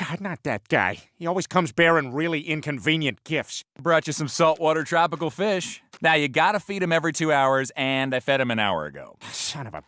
God, not that guy. He always comes bearing really inconvenient gifts. Brought you some saltwater tropical fish. Now you gotta feed him every 2 hours, and I fed him an hour ago. Son of a...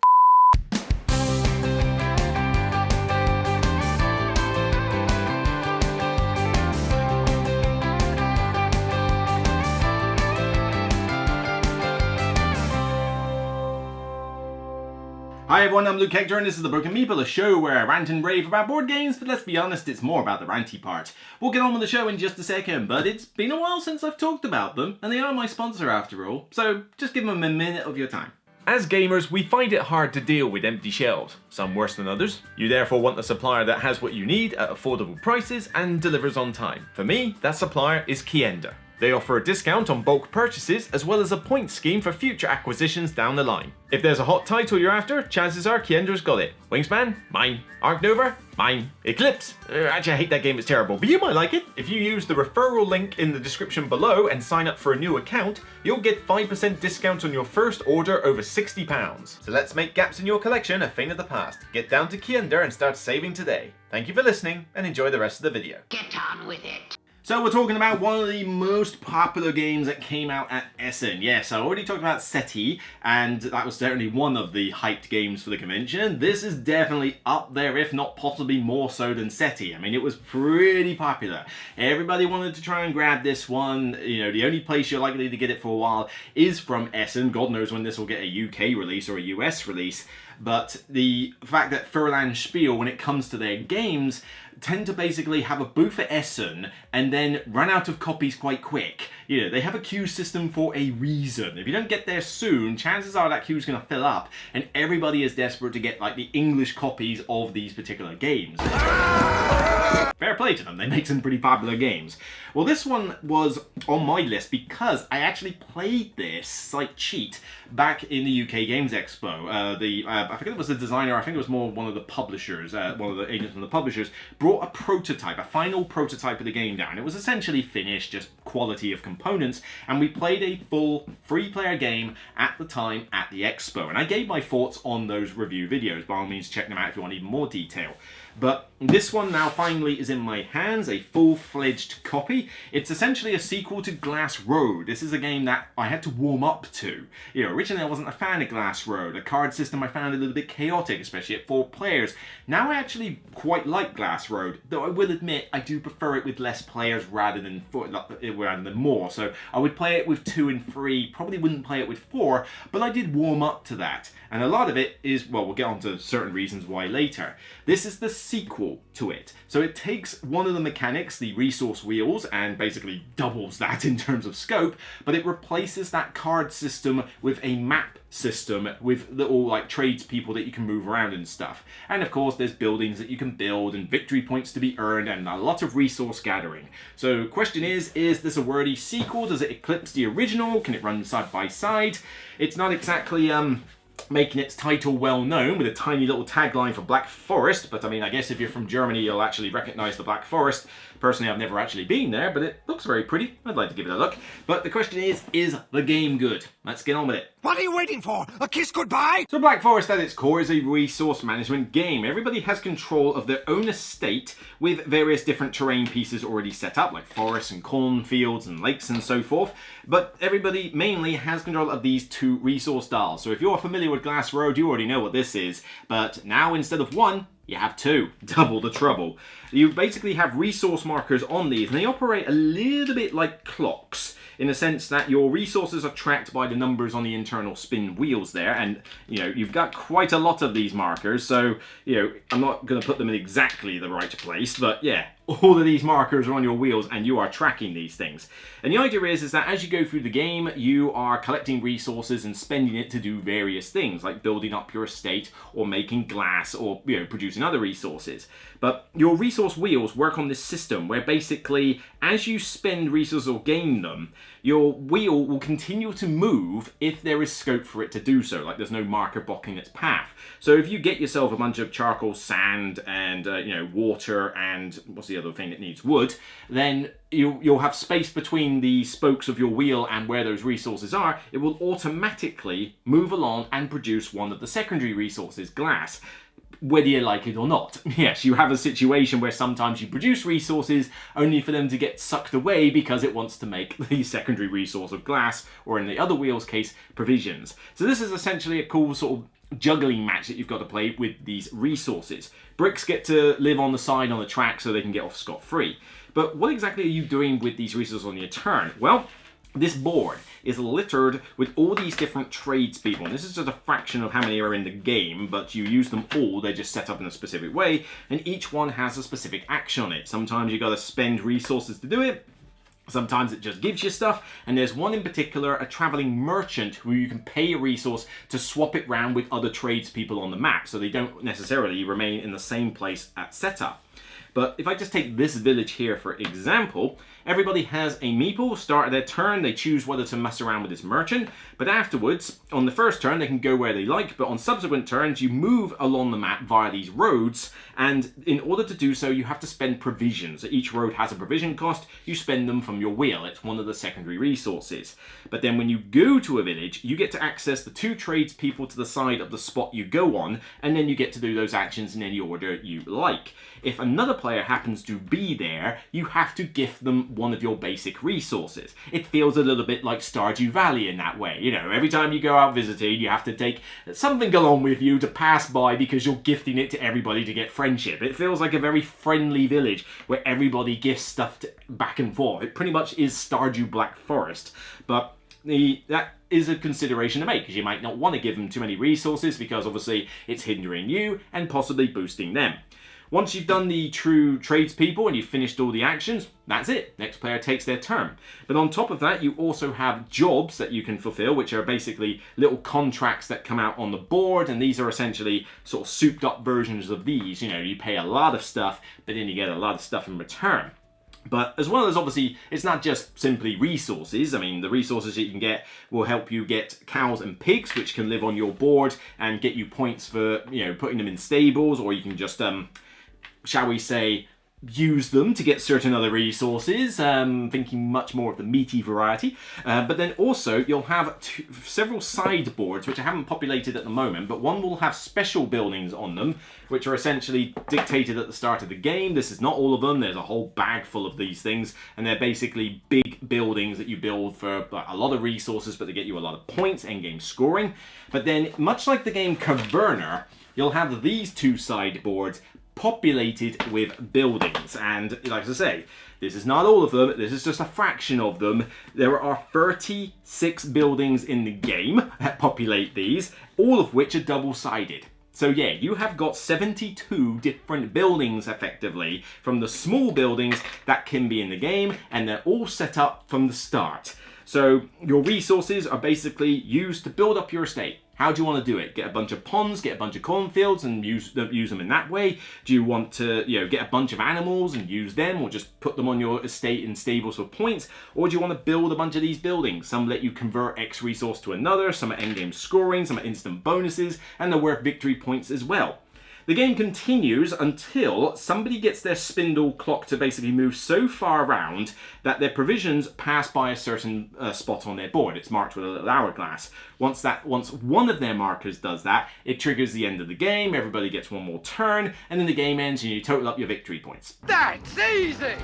Hi everyone, I'm Luke Hector and this is The Broken Meeple, a show where I rant and rave about board games, but let's be honest, it's more about the ranty part. We'll get on with the show in just a second, but it's been a while since I've talked about them, and they are my sponsor after all, so just give them a minute of your time. As gamers, we find it hard to deal with empty shelves, some worse than others. You therefore want a supplier that has what you need at affordable prices and delivers on time. For me, that supplier is Kiender. They offer a discount on bulk purchases as well as a point scheme for future acquisitions down the line. If there's a hot title you're after, chances are Kiender's got it. Wingspan? Mine. Arc Nova? Mine. Eclipse? Actually I hate that game, it's terrible, but you might like it. If you use the referral link in the description below and sign up for a new account, you'll get 5% discount on your first order over £60. So let's make gaps in your collection a thing of the past. Get down to Kiender and start saving today. Thank you for listening and enjoy the rest of the video. Get on with it. So we're talking about one of the most popular games that came out at Essen. Yes, I already talked about SETI, and that was certainly one of the hyped games for the convention. This is definitely up there, if not possibly more so than SETI. I mean, it was pretty popular. Everybody wanted to try and grab this one. You know, the only place you're likely to get it for a while is from Essen. God knows when this will get a UK release or a US release. But the fact that Furlan Spiel, when it comes to their games, tend to basically have a booth at Essen and then run out of copies quite quick. You know, they have a queue system for a reason. If you don't get there soon, chances are that queue's going to fill up and everybody is desperate to get like the English copies of these particular games. Fair play to them, they make some pretty popular games. Well, this one was on my list because I actually played this slight cheat back in the UK Games Expo. I forget it was the designer, I think it was more one of the publishers, one of the agents from the publishers, brought a prototype, a final prototype of the game down. It was essentially finished, just quality of components, and we played a full three-player game at the time at the Expo. And I gave my thoughts on those review videos. By all means, check them out if you want even more detail. But this one now finally is in my hands, a full-fledged copy. It's essentially a sequel to Glass Road. This is a game that I had to warm up to. You know, originally I wasn't a fan of Glass Road. The card system I found a little bit chaotic, especially at 4 players. Now I actually quite like Glass Road, though I will admit I do prefer it with less players rather than more. So I would play it with 2 and 3, probably wouldn't play it with 4, but I did warm up to that. And a lot of it is, well, we'll get on to certain reasons why later. This is the sequel to it. So it takes one of the mechanics, the resource wheels, and basically doubles that in terms of scope, but it replaces that card system with a map system with little like tradespeople that you can move around and stuff. And of course there's buildings that you can build and victory points to be earned and a lot of resource gathering. So question is this a worthy sequel? Does it eclipse the original? Can it run side by side? It's not exactly making its title well known with a tiny little tagline for Black Forest, but I mean, I guess if you're from Germany you'll actually recognize the Black Forest. Personally, I've never actually been there, but it looks very pretty. I'd like to give it a look. But the question is the game good? Let's get on with it. What are you waiting for? A kiss goodbye? So Black Forest at its core is a resource management game. Everybody has control of their own estate with various different terrain pieces already set up, like forests and cornfields and lakes and so forth. But everybody mainly has control of these 2 resource dials. So if you're familiar with Glass Road, you already know what this is. But now instead of 1, you have 2. Double the trouble. You basically have resource markers on these, and they operate a little bit like clocks, in the sense that your resources are tracked by the numbers on the internal spin wheels there, and you know, you've got quite a lot of these markers, so you know, I'm not going to put them in exactly the right place, but yeah, all of these markers are on your wheels and you are tracking these things. And the idea is that as you go through the game, you are collecting resources and spending it to do various things, like building up your estate or making glass or, you know, producing other resources. But your resource wheels work on this system where basically as you spend resources or gain them, your wheel will continue to move if there is scope for it to do so, like there's no marker blocking its path. So if you get yourself a bunch of charcoal, sand, and you know, water, and what's the other thing that needs wood, then you'll have space between the spokes of your wheel and where those resources are. It will automatically move along and produce one of the secondary resources, glass. whether you like it or not. Yes, you have a situation where sometimes you produce resources only for them to get sucked away because it wants to make the secondary resource of glass, or in the other wheel's case, provisions. So this is essentially a cool sort of juggling match that you've got to play with these resources. Bricks get to live on the side on the track so they can get off scot-free. But what exactly are you doing with these resources on your turn? Well, this board is littered with all these different tradespeople. And this is just a fraction of how many are in the game, but you use them all. They're just set up in a specific way, and each one has a specific action on it. Sometimes you got to spend resources to do it. Sometimes it just gives you stuff, and there's one in particular, a traveling merchant, who you can pay a resource to swap it round with other tradespeople on the map, so they don't necessarily remain in the same place at setup. But if I just take this village here for example, everybody has a meeple. Start their turn, they choose whether to mess around with this merchant, but afterwards, on the first turn, they can go where they like, but on subsequent turns, you move along the map via these roads, and in order to do so, you have to spend provisions. Each road has a provision cost, you spend them from your wheel. It's one of the secondary resources. But then when you go to a village, you get to access the 2 tradespeople to the side of the spot you go on, and then you get to do those actions in any order you like. If another player happens to be there, you have to gift them one of your basic resources. It feels a little bit like Stardew Valley in that way. You know, every time you go out visiting, you have to take something along with you to pass by because you're gifting it to everybody to get friendship. It feels like a very friendly village where everybody gifts stuff back and forth. It pretty much is Stardew Black Forest, but that is a consideration to make, because you might not want to give them too many resources because obviously it's hindering you and possibly boosting them. Once you've done the true tradespeople and you've finished all the actions, that's it. Next player takes their turn. But on top of that, you also have jobs that you can fulfill, which are basically little contracts that come out on the board, and these are essentially sort of souped up versions of these. You know, you pay a lot of stuff, but then you get a lot of stuff in return. But as well as obviously, it's not just simply resources. I mean, the resources that you can get will help you get cows and pigs, which can live on your board and get you points for, you know, putting them in stables, or you can just, shall we say, use them to get certain other resources, thinking much more of the meaty variety. But then also you'll have several sideboards, which I haven't populated at the moment, but one will have special buildings on them, which are essentially dictated at the start of the game. This is not all of them, there's a whole bag full of these things, and they're basically big buildings that you build for a lot of resources, but they get you a lot of points, endgame scoring. But then, much like the game Caverna, you'll have these 2 sideboards populated with buildings, and like I say, this is not all of them, this is just a fraction of them. There are 36 buildings in the game that populate these, all of which are double-sided. So yeah, you have got 72 different buildings effectively, from the small buildings that can be in the game, and they're all set up from the start. So your resources are basically used to build up your estate. How do you want to do it? Get a bunch of ponds, get a bunch of cornfields and use them in that way? Do you want to, you know, get a bunch of animals and use them, or just put them on your estate in stables for points? Or do you want to build a bunch of these buildings? Some let you convert X resource to another, some are endgame scoring, some are instant bonuses, and they're worth victory points as well. The game continues until somebody gets their spindle clock to basically move so far around that their provisions pass by a certain spot on their board. It's marked with a little hourglass. Once one of their markers does that, it triggers the end of the game, everybody gets one more turn, and then the game ends and you total up your victory points. That's easy!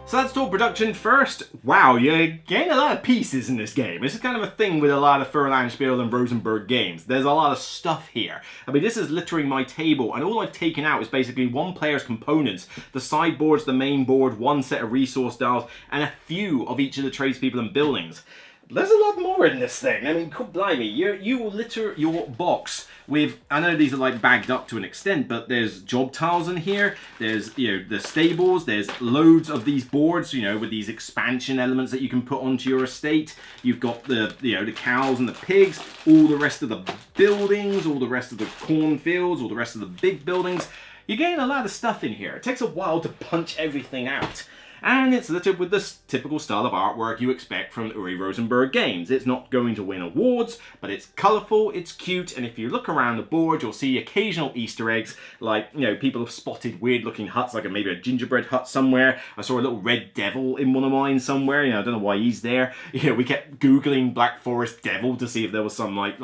So let's talk production first. Wow, you gain a lot of pieces in this game. This is kind of a thing with a lot of Furlanspiel and Rosenberg games. There's a lot of stuff here. I mean, this is littering my table, and all I've taken out is basically one player's components, the sideboards, the main board, one set of resource dials, and a few of each of the tradespeople and buildings. There's a lot more in this thing. I mean, blimey, you will litter your box with, I know these are like bagged up to an extent, but there's job tiles in here, there's, you know, the stables, there's loads of these boards, you know, with these expansion elements that you can put onto your estate. You've got the, you know, the cows and the pigs, all the rest of the buildings, all the rest of the cornfields, all the rest of the big buildings. You gain a lot of stuff in here. It takes a while to punch everything out. and it's littered with the typical style of artwork you expect from Uwe Rosenberg games. It's not going to win awards, but it's colourful, it's cute, and if you look around the board, you'll see occasional Easter eggs, like, you know, people have spotted weird looking huts, like maybe a gingerbread hut somewhere. I saw a little red devil in one of mine somewhere, you know, I don't know why he's there. You know, we kept Googling Black Forest devil to see if there was some like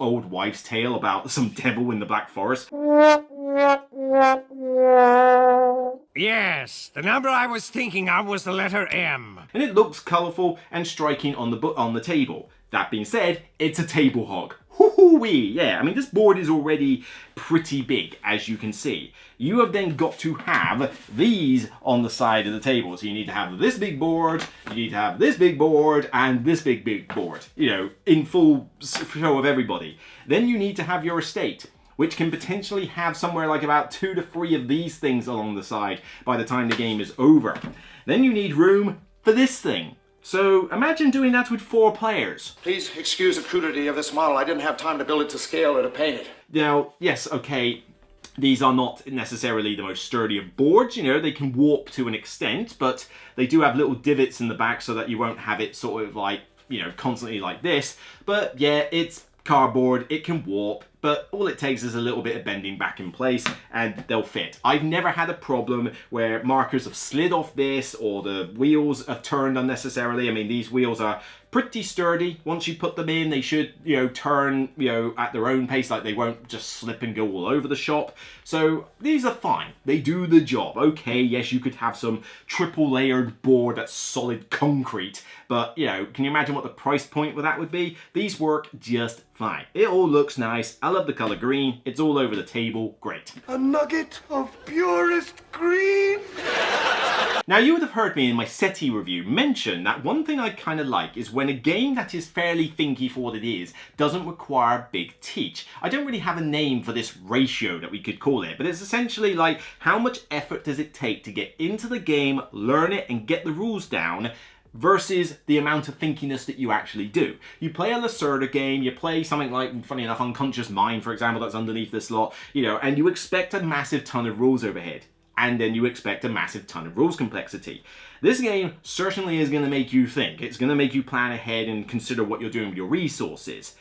old wives' tale about some devil in the Black Forest. Yes, the number I was thinking of was the letter M. And it looks colourful and striking on the table. That being said, it's a table hog. Hoo-hoo-wee! Yeah, I mean, this board is already pretty big, as you can see. You have then got to have these on the side of the table. So you need to have this big board, you need to have this big board, and this big board, you know, in full show of everybody. Then you need to have your estate, which can potentially have somewhere like about 2 to 3 of these things along the side by the time the game is over. Then you need room for this thing. So imagine doing that with 4 players. Please excuse the crudity of this model. I didn't have time to build it to scale or to paint it. Now, yes, okay, these are not necessarily the most sturdy of boards, you know, they can warp to an extent, but they do have little divots in the back so that you won't have it sort of like, you know, constantly like this. But yeah, it's cardboard, it can warp, but all it takes is a little bit of bending back in place and they'll fit. I've never had a problem where markers have slid off this or the wheels have turned unnecessarily. I mean, these wheels are pretty sturdy. Once you put them in, they should, you know, turn, you know, at their own pace, like they won't just slip and go all over the shop. So these are fine. They do the job. Okay, yes, you could have some triple layered board that's solid concrete, but, you know, can you imagine what the price point with that would be? These work just fine. It all looks nice. I love the color green. It's all over the table. Great. A nugget of purest green. Now, you would have heard me in my SETI review mention that one thing I kind of like is when a game that is fairly thinky for what it is doesn't require big teach. I don't really have a name for this ratio that we could call it, but it's essentially like how much effort does it take to get into the game, learn it, and get the rules down versus the amount of thinkiness that you actually do. You play a Lacerda game, you play something like, funny enough, Unconscious Mind, for example, that's underneath this lot, you know, and you expect a massive ton of rules overhead. And then you expect a massive ton of rules complexity. This game certainly is going to make you think. It's going to make you plan ahead and consider what you're doing with your resources.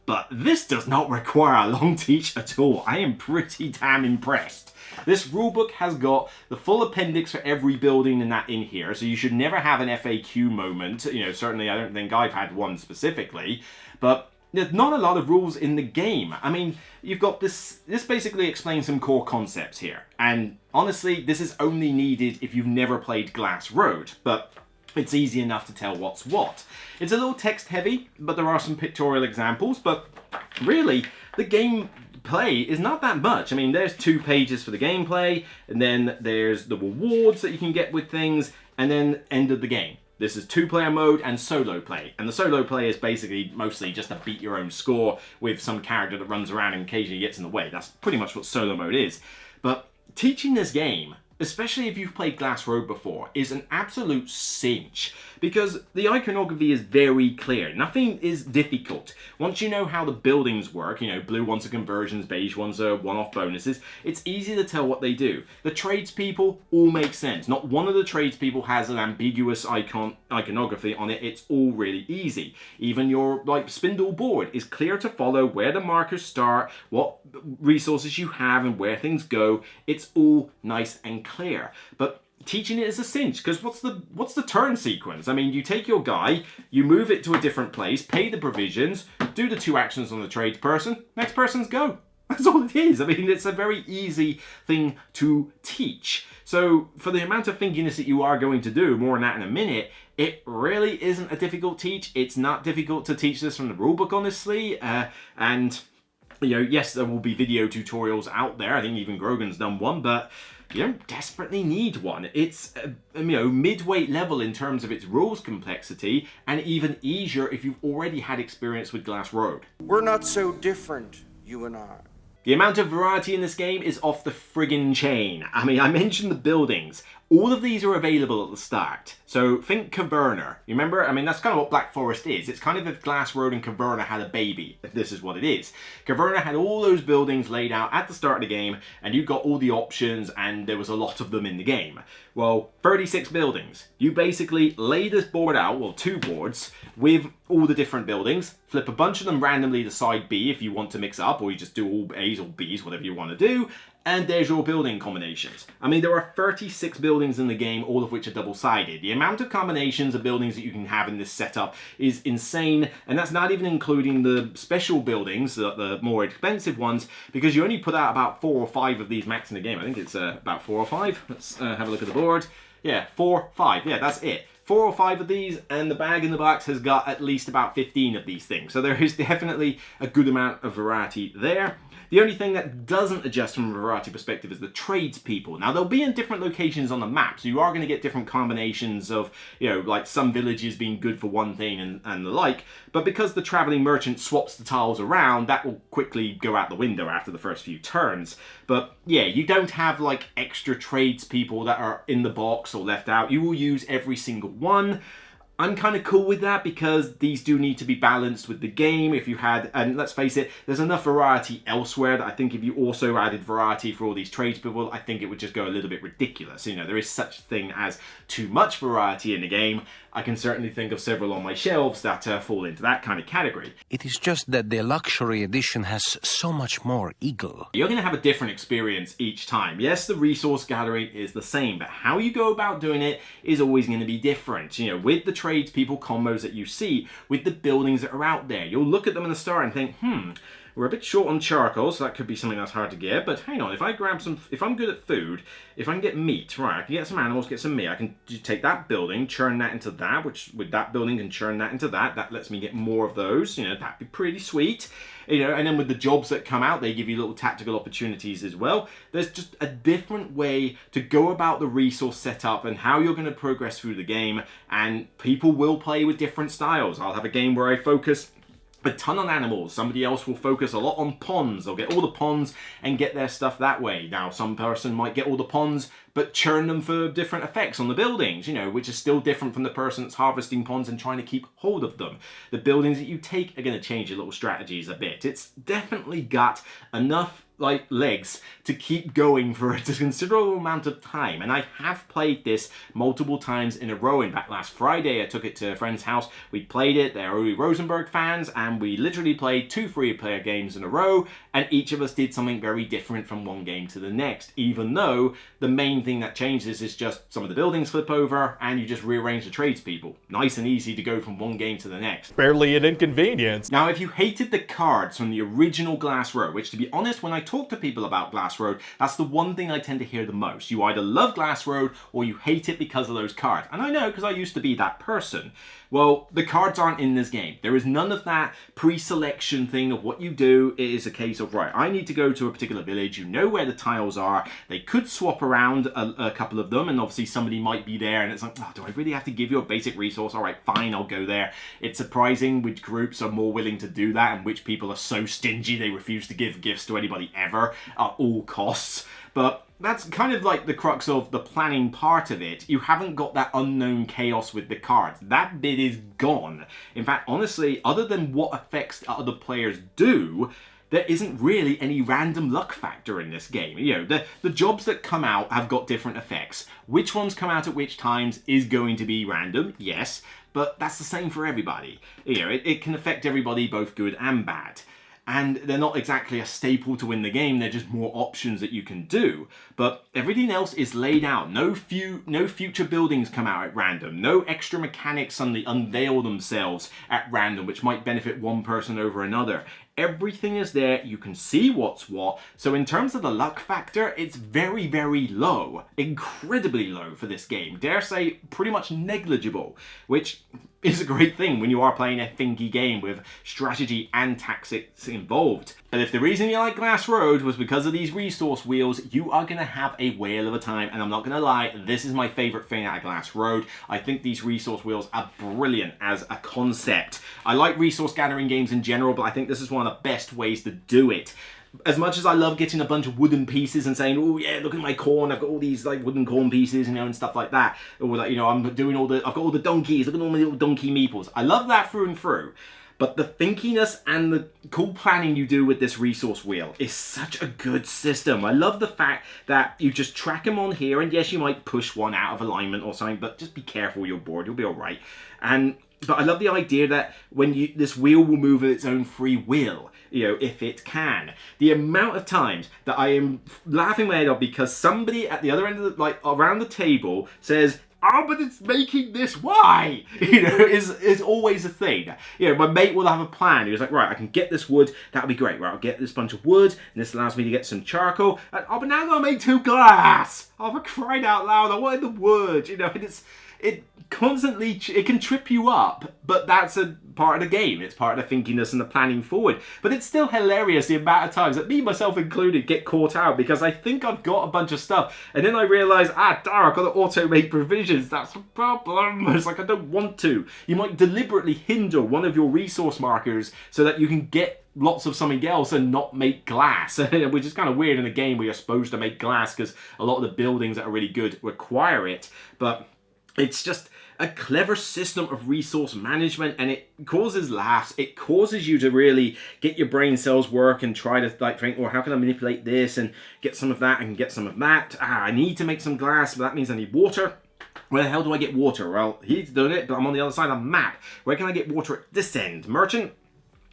But this does not require a long teach at all. I am pretty damn impressed. This rulebook has got the full appendix for every building and that in here, so you should never have an FAQ moment. You know, certainly I don't think I've had one specifically, but there's not a lot of rules in the game. I mean, you've got this basically explains some core concepts here. And honestly, this is only needed if you've never played Glass Road, but it's easy enough to tell what's what. It's a little text heavy, but there are some pictorial examples, but really, the gameplay is not that much. I mean, there's 2 pages for the gameplay, and then there's the rewards that you can get with things, and then end of the game. This is 2-player mode and solo play. And the solo play is basically mostly just to beat your own score with some character that runs around and occasionally gets in the way. That's pretty much what solo mode is. But teaching this game, especially if you've played Glass Road before, is an absolute cinch. Because the iconography is very clear. Nothing is difficult. Once you know how the buildings work, you know, blue ones are conversions, beige ones are one-off bonuses, it's easy to tell what they do. The tradespeople all make sense. Not one of the tradespeople has an ambiguous iconography on it. It's all really easy. Even your, like, spindle board is clear to follow where the markers start, what resources you have, and where things go. It's all nice and clear. But teaching it is a cinch, because what's the turn sequence? I mean, you take your guy, you move it to a different place, pay the provisions, do the 2 actions on the tradesperson, next person's go. That's all it is. I mean, it's a very easy thing to teach. So for the amount of thinkiness that you are going to do, more on that in a minute, it really isn't a difficult teach. It's not difficult to teach this from the rulebook, honestly, and you know, yes, there will be video tutorials out there. I think even Grogan's done one, but you don't desperately need one. It's, you know, mid-weight level in terms of its rules complexity, and even easier if you've already had experience with Glass Road. We're not so different, you and I. The amount of variety in this game is off the friggin' chain. I mean, I mentioned the buildings. All of these are available at the start. So think Caverna. You remember? I mean, that's kind of what Black Forest is. It's kind of if Glass Road and Caverna had a baby. This is what it is. Caverna had all those buildings laid out at the start of the game, and you got all the options, and there was a lot of them in the game. Well, 36 buildings. You basically lay this board out, well, 2 boards, with all the different buildings, flip a bunch of them randomly to side B if you want to mix up, or you just do all A's or B's, whatever you want to do, and there's your building combinations. I mean, there are 36 buildings in the game, all of which are double-sided. The amount of combinations of buildings that you can have in this setup is insane, and that's not even including the special buildings, the more expensive ones, because you only put out about 4 or 5 of these max in the game. I think it's about 4 or 5. Let's have a look at the board. Yeah, 4, 5. Yeah, that's it. 4 or 5 of these, and the bag in the box has got at least about 15 of these things. So there is definitely a good amount of variety there. The only thing that doesn't adjust from a variety perspective is the tradespeople. Now, they'll be in different locations on the map, so you are going to get different combinations of, you know, like some villages being good for one thing and the like, but because the traveling merchant swaps the tiles around, that will quickly go out the window after the first few turns. But yeah, you don't have like extra tradespeople that are in the box or left out. You will use every single one. I'm kind of cool with that because these do need to be balanced with the game. If you had, and let's face it, there's enough variety elsewhere that I think if you also added variety for all these tradespeople, I think it would just go a little bit ridiculous. You know, there is such a thing as too much variety in the game. I can certainly think of several on my shelves that fall into that kind of category. It is just that the luxury edition has so much more eagle. You're going to have a different experience each time. Yes, the resource gathering is the same, but how you go about doing it is always going to be different. You know, with the tradespeople combos that you see, with the buildings that are out there, you'll look at them in the start and think, we're a bit short on charcoal, so that could be something that's hard to get, but hang on, if I grab some, if I'm good at food, if I can get meat, right, I can get some animals, get some meat, I can take that building, churn that into that, which with that building can churn that into that, that lets me get more of those, you know, that'd be pretty sweet. You know, and then with the jobs that come out, they give you little tactical opportunities as well. There's just a different way to go about the resource setup and how you're going to progress through the game, and people will play with different styles. I'll have a game where I focus a ton on animals. Somebody else will focus a lot on ponds. They'll get all the ponds and get their stuff that way. Now, some person might get all the ponds but churn them for different effects on the buildings, you know, which is still different from the person that's harvesting ponds and trying to keep hold of them. The buildings that you take are going to change your little strategies a bit. It's definitely got enough like legs to keep going for a considerable amount of time, and I have played this multiple times in a row. In fact, last Friday I took it to a friend's house, we played it, they're Uwe Rosenberg fans, and we literally played 2 3-player games in a row, and each of us did something very different from one game to the next, even though the main thing that changes is just some of the buildings flip over and you just rearrange the tradespeople. Nice and easy to go from one game to the next. Barely an inconvenience. Now, if you hated the cards from the original Glass Road, which to be honest, when I talk to people about Glass Road, that's the one thing I tend to hear the most. You either love Glass Road or you hate it because of those cards. And I know, because I used to be that person. Well, the cards aren't in this game. There is none of that pre-selection thing of what you do. It is a case of, right, I need to go to a particular village. You know where the tiles are. They could swap around a couple of them, and obviously somebody might be there, and it's like, oh, do I really have to give you a basic resource? All right, fine, I'll go there. It's surprising which groups are more willing to do that and which people are so stingy they refuse to give gifts to anybody ever at all costs. But that's kind of like the crux of the planning part of it. You haven't got that unknown chaos with the cards. That bit is gone. In fact, honestly, other than what effects other players do, there isn't really any random luck factor in this game. You know, the jobs that come out have got different effects. Which ones come out at which times is going to be random, yes, but that's the same for everybody. You know, it can affect everybody, both good and bad. And they're not exactly a staple to win the game, they're just more options that you can do. But everything else is laid out. No future buildings come out at random. No extra mechanics suddenly unveil themselves at random, which might benefit one person over another. Everything is there, you can see what's what, so in terms of the luck factor, it's very, very low. Incredibly low for this game. Dare say, pretty much negligible, which is a great thing when you are playing a thinky game with strategy and tactics involved. But if the reason you like Glass Road was because of these resource wheels, you are going to have a whale of a time, and I'm not going to lie, this is my favourite thing out of Glass Road. I think these resource wheels are brilliant as a concept. I like resource gathering games in general, but I think this is one of the best ways to do it. as much as I love getting a bunch of wooden pieces and saying, oh yeah, look at my corn, I've got all these like wooden corn pieces, you know, and stuff like that, or like, you know, I've got all the donkeys, look at all my little donkey meeples. I love that through and through. But the thinkiness and the cool planning you do with this resource wheel is such a good system. I love the fact that you just track them on here, and yes, you might push one out of alignment or something, but just be careful with your board, you'll be all right. But I love the idea that this wheel will move of its own free will, you know, if it can. The amount of times that I am laughing my head off because somebody at the other end of around the table says, oh, but it's making this, why? You know, is always a thing. You know, my mate will have a plan. He was like, right, I can get this wood, that'll be great. Right, I'll get this bunch of wood, and this allows me to get some charcoal. And, oh, but now I'm gonna make 2 glass. Oh, for crying out loud, I wanted the wood. You know, and it can trip you up, but that's a part of the game. It's part of the thinkiness and the planning forward. But it's still hilarious the amount of times that me, myself included, get caught out because I think I've got a bunch of stuff, and then I realise, darn, I've got to auto-make provisions. That's a problem. It's like, I don't want to. You might deliberately hinder one of your resource markers so that you can get lots of something else and not make glass, which is kind of weird in a game where you're supposed to make glass because a lot of the buildings that are really good require it. But it's just a clever system of resource management, and it causes laughs. It causes you to really get your brain cells work and try to like think, well, how can I manipulate this and get some of that and get some of that? I need to make some glass, but that means I need water. Where the hell do I get water? Well, he's doing it, but I'm on the other side of the map. Where can I get water at this end? Merchant?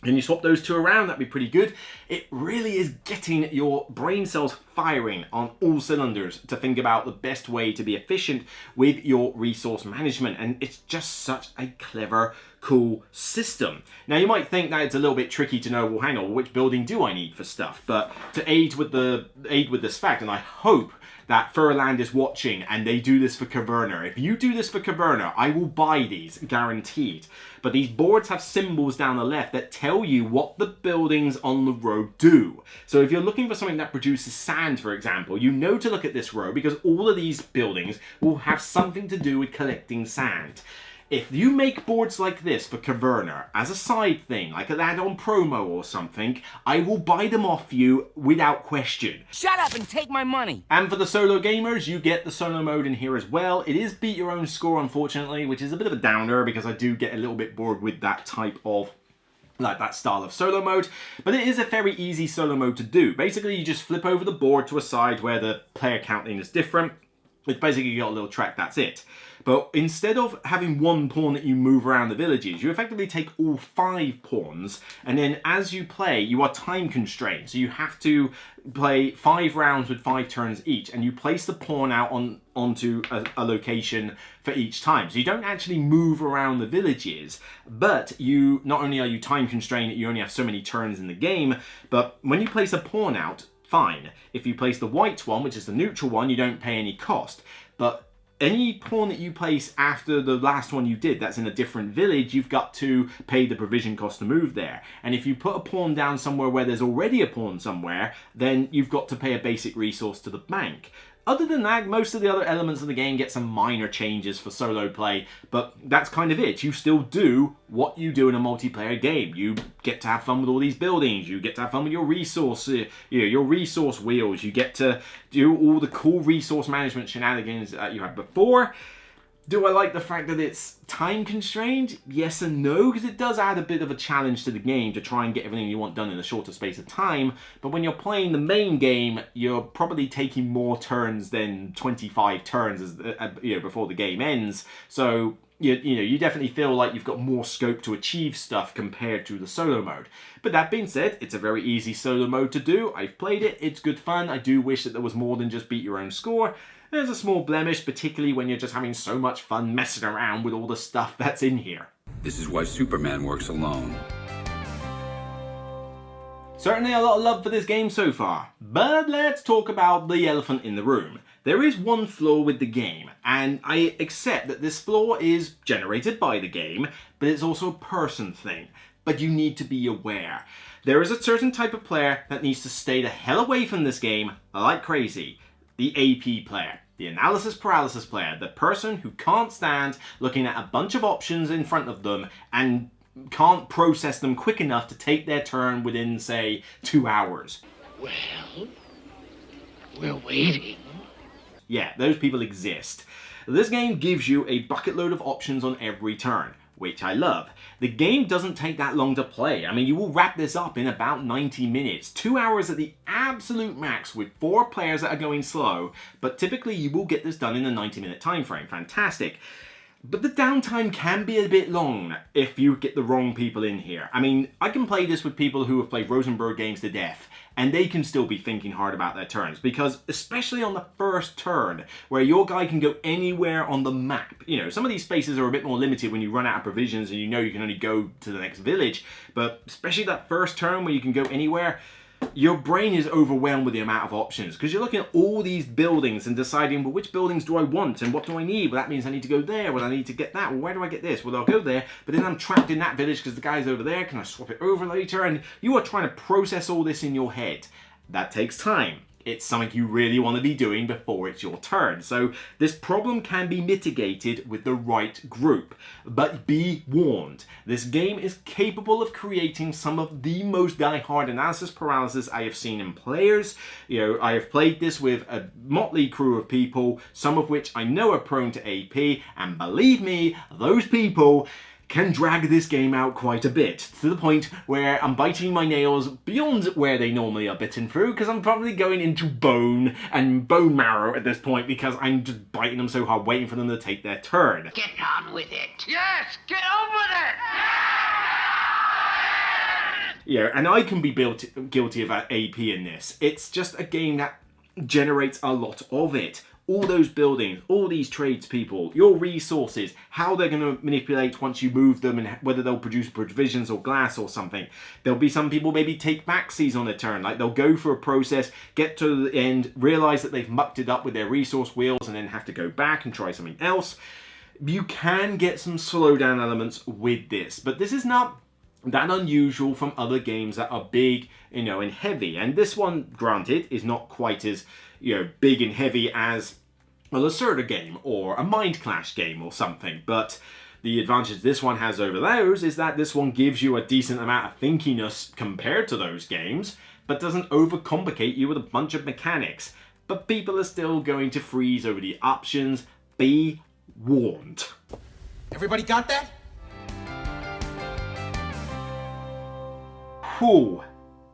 And you swap those two around, that'd be pretty good. It really is getting your brain cells firing on all cylinders to think about the best way to be efficient with your resource management. And it's just such a clever, cool system. Now you might think that it's a little bit tricky to know, well, hang on, which building do I need for stuff? But to aid with this fact, and I hope that Furland is watching and they do this for Caverna. If you do this for Caverna, I will buy these, guaranteed. But these boards have symbols down the left that tell you what the buildings on the road do. So if you're looking for something that produces sand, for example, you know to look at this row because all of these buildings will have something to do with collecting sand. If you make boards like this for Caverna as a side thing, like an add-on promo or something, I will buy them off you without question. Shut up and take my money! And for the solo gamers, you get the solo mode in here as well. It is beat your own score, unfortunately, which is a bit of a downer because I do get a little bit bored with that type of like that style of solo mode, but it is a very easy solo mode to do. Basically, you just flip over the board to a side where the player counting is different. It's basically you got a little track, that's it. But instead of having one pawn that you move around the villages, you effectively take all 5 pawns, and then as you play, you are time constrained. So you have to play 5 rounds with 5 turns each, and you place the pawn out onto a location for each time. So you don't actually move around the villages, but you not only are you time constrained that you only have so many turns in the game, but when you place a pawn out, fine. If you place the white one, which is the neutral one, you don't pay any cost. But any pawn that you place after the last one you did that's in a different village, you've got to pay the provision cost to move there. And if you put a pawn down somewhere where there's already a pawn somewhere, then you've got to pay a basic resource to the bank. Other than that, most of the other elements of the game get some minor changes for solo play, but that's kind of it. You still do what you do in a multiplayer game. You get to have fun with all these buildings. You get to have fun with your resource, your resource wheels. You get to do all the cool resource management shenanigans that you had before. Do I like the fact that it's time constrained? Yes and no, because it does add a bit of a challenge to the game to try and get everything you want done in a shorter space of time. But when you're playing the main game, you're probably taking more turns than 25 turns before the game ends. So you definitely feel like you've got more scope to achieve stuff compared to the solo mode. But that being said, it's a very easy solo mode to do. I've played it, it's good fun. I do wish that there was more than just beat your own score. There's a small blemish, particularly when you're just having so much fun messing around with all the stuff that's in here. This is why Superman works alone. Certainly a lot of love for this game so far, but let's talk about the elephant in the room. There is one flaw with the game, and I accept that this flaw is generated by the game, but it's also a person thing. But you need to be aware. There is a certain type of player that needs to stay the hell away from this game like crazy. The AP player. The analysis paralysis player. The person who can't stand looking at a bunch of options in front of them and can't process them quick enough to take their turn within, say, 2 hours. Well, we're waiting. Yeah, those people exist. This game gives you a bucket load of options on every turn, which I love. The game doesn't take that long to play. I mean, you will wrap this up in about 90 minutes. 2 hours at the absolute max with 4 players that are going slow, but typically you will get this done in a 90-minute time frame. Fantastic. But the downtime can be a bit long if you get the wrong people in here. I mean, I can play this with people who have played Rosenberg games to death, and they can still be thinking hard about their turns, because especially on the first turn, where your guy can go anywhere on the map, you know, some of these spaces are a bit more limited when you run out of provisions and you know you can only go to the next village, but especially that first turn where you can go anywhere, your brain is overwhelmed with the amount of options, because you're looking at all these buildings and deciding, well, which buildings do I want and what do I need? Well, that means I need to go there. Well, I need to get that. Well, where do I get this? Well, I'll go there, but then I'm trapped in that village because the guy's over there. Can I swap it over later? And you are trying to process all this in your head. That takes time. It's something you really want to be doing before it's your turn. So this problem can be mitigated with the right group. But be warned, this game is capable of creating some of the most die-hard analysis paralysis I have seen in players. You know, I have played this with a motley crew of people, some of which I know are prone to AP, and believe me, those people can drag this game out quite a bit, to the point where I'm biting my nails beyond where they normally are bitten through, because I'm probably going into bone and bone marrow at this point, because I'm just biting them so hard, waiting for them to take their turn. Get on with it. Yes, get on with it. Yeah, and I can be guilty of AP in this. It's just a game that generates a lot of it. All those buildings, all these tradespeople, your resources, how they're going to manipulate once you move them, and whether they'll produce provisions or glass or something. There'll be some people maybe take backsies on a turn, like they'll go for a process, get to the end, realize that they've mucked it up with their resource wheels, and then have to go back and try something else. You can get some slowdown elements with this, but this is not that unusual from other games that are big, you know, and heavy. And this one, granted, is not quite as, you know, big and heavy as a Lacerda game or a Mind Clash game or something, but the advantage this one has over those is that this one gives you a decent amount of thinkiness compared to those games, but doesn't overcomplicate you with a bunch of mechanics. But people are still going to freeze over the options. Be warned. Everybody got that? Whew.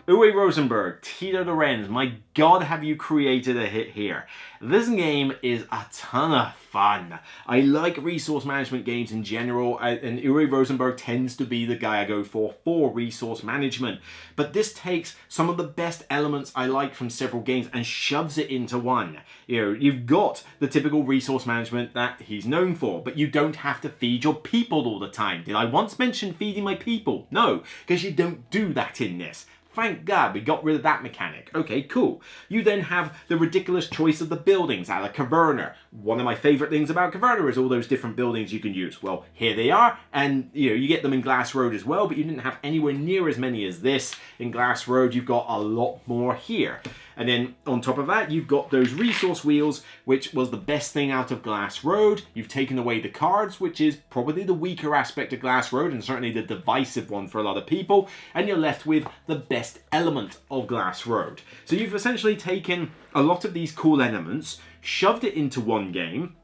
Uwe Rosenberg, Tito Lorenz, my god, have you created a hit here. This game is a ton of fun. I like resource management games in general, and Uwe Rosenberg tends to be the guy I go for resource management. But this takes some of the best elements I like from several games and shoves it into one. You know, you've got the typical resource management that he's known for, but you don't have to feed your people all the time. Did I once mention feeding my people? No, because you don't do that in this. Thank God we got rid of that mechanic. Okay, cool. You then have the ridiculous choice of the buildings, a la Caverna. One of my favourite things about Caverna is all those different buildings you can use. Well, here they are, and you know, you get them in Glass Road as well, but you didn't have anywhere near as many as this. In Glass Road, you've got a lot more here. And then on top of that, you've got those resource wheels, which was the best thing out of Glass Road. You've taken away the cards, which is probably the weaker aspect of Glass Road, and certainly the divisive one for a lot of people. And you're left with the best element of Glass Road. So you've essentially taken a lot of these cool elements, shoved it into one game,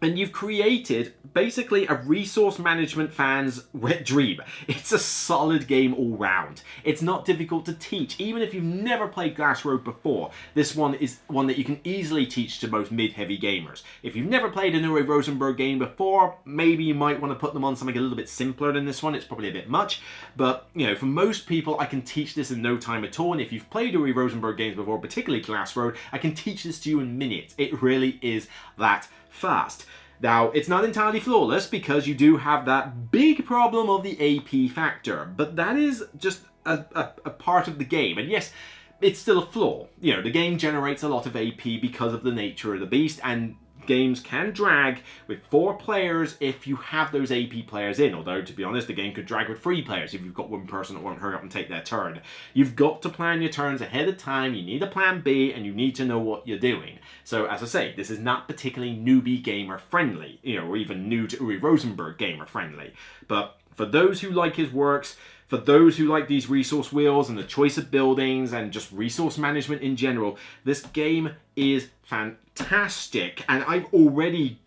and you've created basically a resource management fan's wet dream. It's a solid game all round. It's not difficult to teach. Even if you've never played Glass Road before, this one is one that you can easily teach to most mid-heavy gamers. If you've never played an Uwe Rosenberg game before, maybe you might want to put them on something a little bit simpler than this one. It's probably a bit much, but you know, for most people, I can teach this in no time at all. And if you've played Uwe Rosenberg games before, particularly Glass Road, I can teach this to you in minutes. It really is that fast. Now, it's not entirely flawless because you do have that big problem of the AP factor, but that is just a part of the game. And yes, it's still a flaw. You know, the game generates a lot of AP because of the nature of the beast, and games can drag with 4 players if you have those AP players in, although to be honest the game could drag with 3 players if you've got one person that won't hurry up and take their turn. You've got to plan your turns ahead of time, you need a plan B, and you need to know what you're doing. So as I say, this is not particularly newbie gamer friendly, you know, or even new to Uwe Rosenberg gamer friendly, but for those who like his works, for those who like these resource wheels and the choice of buildings and just resource management in general, this game is fantastic. And I've already,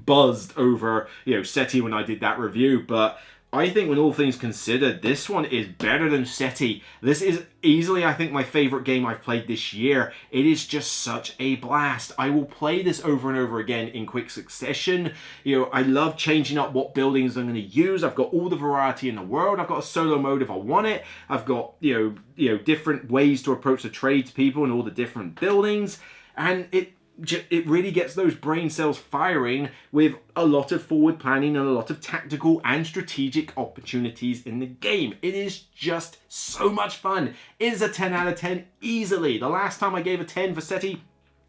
buzzed over, SETI when I did that review, but I think when all things considered, this one is better than SETI. This is easily, I think, my favorite game I've played this year. It is just such a blast. I will play this over and over again in quick succession. I love changing up what buildings I'm going to use. I've got all the variety in the world. I've got a solo mode if I want it. I've got, different ways to approach the tradespeople and all the different buildings. And it really gets those brain cells firing with a lot of forward planning and a lot of tactical and strategic opportunities in the game. It is just so much fun. It is a 10 out of 10 easily. The last time I gave a 10 for SETI,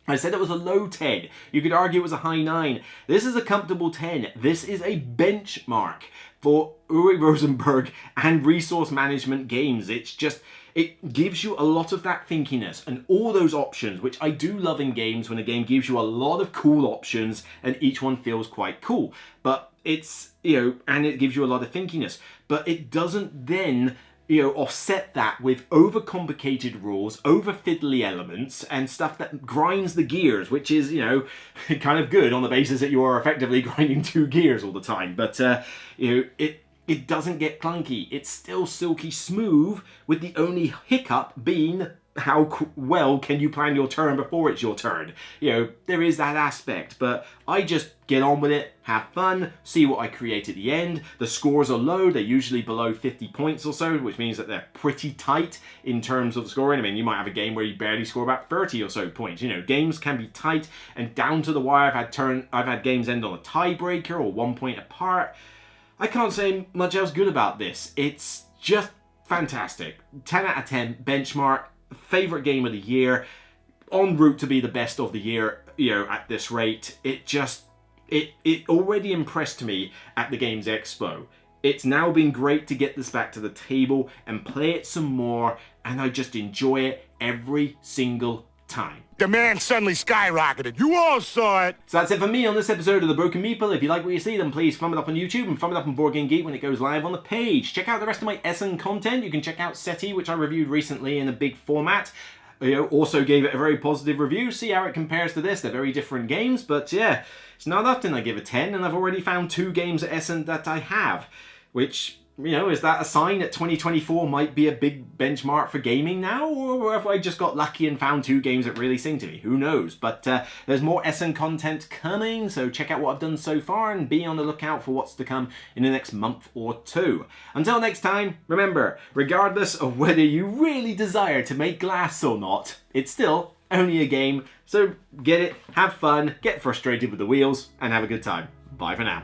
I said it was a low 10. You could argue it was a high 9. This is a comfortable 10. This is a benchmark for Uwe Rosenberg and resource management games. It gives you a lot of that thinkiness and all those options, which I do love in games when a game gives you a lot of cool options and each one feels quite cool. But it's, and it gives you a lot of thinkiness. But it doesn't then, offset that with overcomplicated rules, over fiddly elements, and stuff that grinds the gears, which is, kind of good on the basis that you are effectively grinding 2 gears all the time. But, it doesn't get clunky. It's still silky smooth, with the only hiccup being how well can you plan your turn before it's your turn. There is that aspect, but I just get on with it, have fun, see what I create at the end. The scores are low. They're usually below 50 points or so, which means that they're pretty tight in terms of scoring. I mean, you might have a game where you barely score about 30 or so points. Games can be tight and down to the wire. I've had games end on a tiebreaker or 1 point apart. I can't say much else good about this. It's just fantastic. 10 out of 10 benchmark, favorite game of the year, en route to be the best of the year, at this rate. It already impressed me at the Games Expo. It's now been great to get this back to the table and play it some more, and I just enjoy it every single time. Demand suddenly skyrocketed. You all saw it. So that's it for me on this episode of The Broken Meeple. If you like what you see, then please thumb it up on YouTube and thumb it up on Board Game Geek when it goes live on the page. Check out the rest of my Essen content. You can check out SETI, which I reviewed recently in a big format. Also gave it a very positive review. See how it compares to this. They're very different games, but yeah, it's not often I give a 10, and I've already found 2 games at Essen that I have, which, is that a sign that 2024 might be a big benchmark for gaming now? Or have I just got lucky and found 2 games that really sing to me? Who knows? But there's more Essen content coming, so check out what I've done so far and be on the lookout for what's to come in the next month or 2. Until next time, remember, regardless of whether you really desire to make glass or not, it's still only a game, so get it, have fun, get frustrated with the wheels, and have a good time. Bye for now.